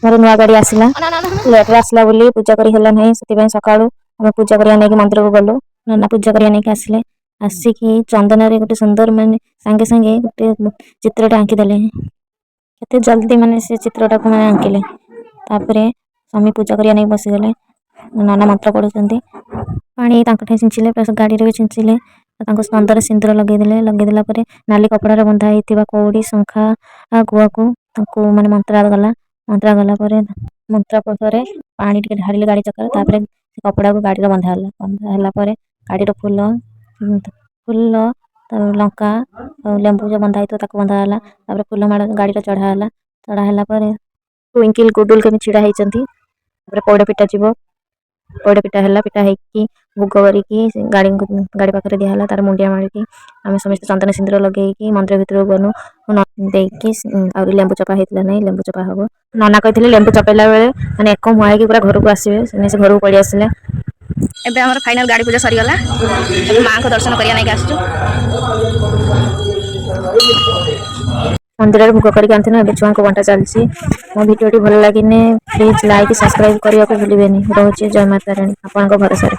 ମୋର ନୂଆ ଗାଡ଼ି ଆସିଲା ଲେଟ୍‌ରେ ଆସିଲା ବୋଲି ପୂଜା କରି ହେଲା ନାହିଁ ସେଥିପାଇଁ ସକାଳୁ ଆମେ ପୂଜା କରିବା ନେଇକି ମନ୍ଦିରକୁ ଗଲୁ। ନନା ପୂଜା କରିବା ନେଇକି ଆସିଲେ ଆସିକି ଚନ୍ଦନରେ ଗୋଟେ ସୁନ୍ଦର ମାନେ ସାଙ୍ଗେ ସାଙ୍ଗେ ଗୋଟେ ଚିତ୍ରଟା ଆଙ୍କିଦେଲେ। କେତେ ଜଲ୍ଦି ମାନେ ସେ ଚିତ୍ରଟାକୁ ମାନେ ଆଙ୍କିଲେ। ତାପରେ ସ୍ୱାମୀ ପୂଜା କରିବା ନେଇକି ବସିଗଲେ। ନନା ମନ୍ତ୍ର ପଢ଼ୁଛନ୍ତି। ପାଣି ତାଙ୍କଠି ଛିଞ୍ଚିଲେ ପ୍ଲସ୍ ଗାଡ଼ିରେ ବି ଛିଞ୍ଚିଲେ। ତାଙ୍କ ସ୍କନ୍ଧରେ ସିନ୍ଦୁର ଲଗେଇଦେଲେ। ଲଗେଇଦେଲା ପରେ ନାଲି କପଡ଼ାରେ ବନ୍ଧା ହେଇଥିବା କଉଡ଼ି ଶଙ୍ଖା ଗୁଆକୁ ତାଙ୍କୁ ମାନେ ମନ୍ତ୍ରା ଗଲା। ମନ୍ତ୍ରା ଗଲା ପରେ ମନ୍ତ୍ର ପରେ ପାଣି ଟିକେ ଢାଳିଲେ ଗାଡ଼ି ଚକାରେ। ତାପରେ ସେ କପଡ଼ାକୁ ଗାଡ଼ିରେ ବନ୍ଧା ହେଲା। ବନ୍ଧା ହେଲା ପରେ ଗାଡ଼ିର ଫୁଲ ଲଙ୍କା ଆଉ ଲେମ୍ବୁ ଯୋଉ ବନ୍ଧା ହେଇଥିବ ତାକୁ ବନ୍ଧା ହେଲା। ତାପରେ ଫୁଲମାଳ ଗାଡ଼ିରେ ଚଢ଼ା ହେଲା। ଚଢ଼ା ହେଲା ପରେ ଟୁଇଙ୍କିଲ୍ ଗୁଡୁଲ୍ କେମିତି ଛିଡ଼ା ହେଇଛନ୍ତି। ତାପରେ ପୋଡ଼ ପିଠା ଯିବ। ପୋଡ଼ ପିଠା ହେଲା। ପିଠା ହେଇକି ଭୋଗ କରିକି ଗାଡ଼ି ପାଖରେ ଦିଆହେଲା। ତାର ମୁଣ୍ଡିଆ ମାରିକି ଆମେ ସମସ୍ତେ ଚନ୍ଦନ ସିନ୍ଦୁର ଲଗେଇକି ମନ୍ଦିର ଭିତରକୁ ଗଲୁ। ଦେଇକି ଆହୁରି ଲେମ୍ବୁ ଚପା ହେଇଥିଲା ନାଇଁ ଲେମ୍ବୁ ଚପା ହବ। ନନା କହିଥିଲେ ଲେମ୍ବୁ ଚପେଇଲା ବେଳେ ମାନେ ଏକ ମୁହାଁ ହେଇକି ପୁରା ଘରକୁ ଆସିବେ। ସେ ଘରକୁ ପଳେଇ ଆସିଲେ। ଏବେ ଆମର ଫାଇନାଲ ଗାଡ଼ି ପୂଜା ସରିଗଲା। ଏବେ ମାଆଙ୍କ ଦର୍ଶନ କରିବା ନେଇକି ଆସିଛୁ। ମନ୍ଦିରରେ ଭୋଗ କରିକି ଆଣିଥିଲୁ ଏବେ ଛୁଆଙ୍କୁ ବଣ୍ଟା ଚାଲିଛି। ମୋ ଭିଡ଼ିଓଟି ଭଲ ଲାଗିଲେ ପ୍ଲିଜ୍ ଲାଇକ୍ ସବସ୍କ୍ରାଇବ୍ କରିବାକୁ ଭୁଲିବେନି। ରହୁଛି ଜୟ ମାତା ରାଣୀ ଆପଣଙ୍କ ଭରସାରେ।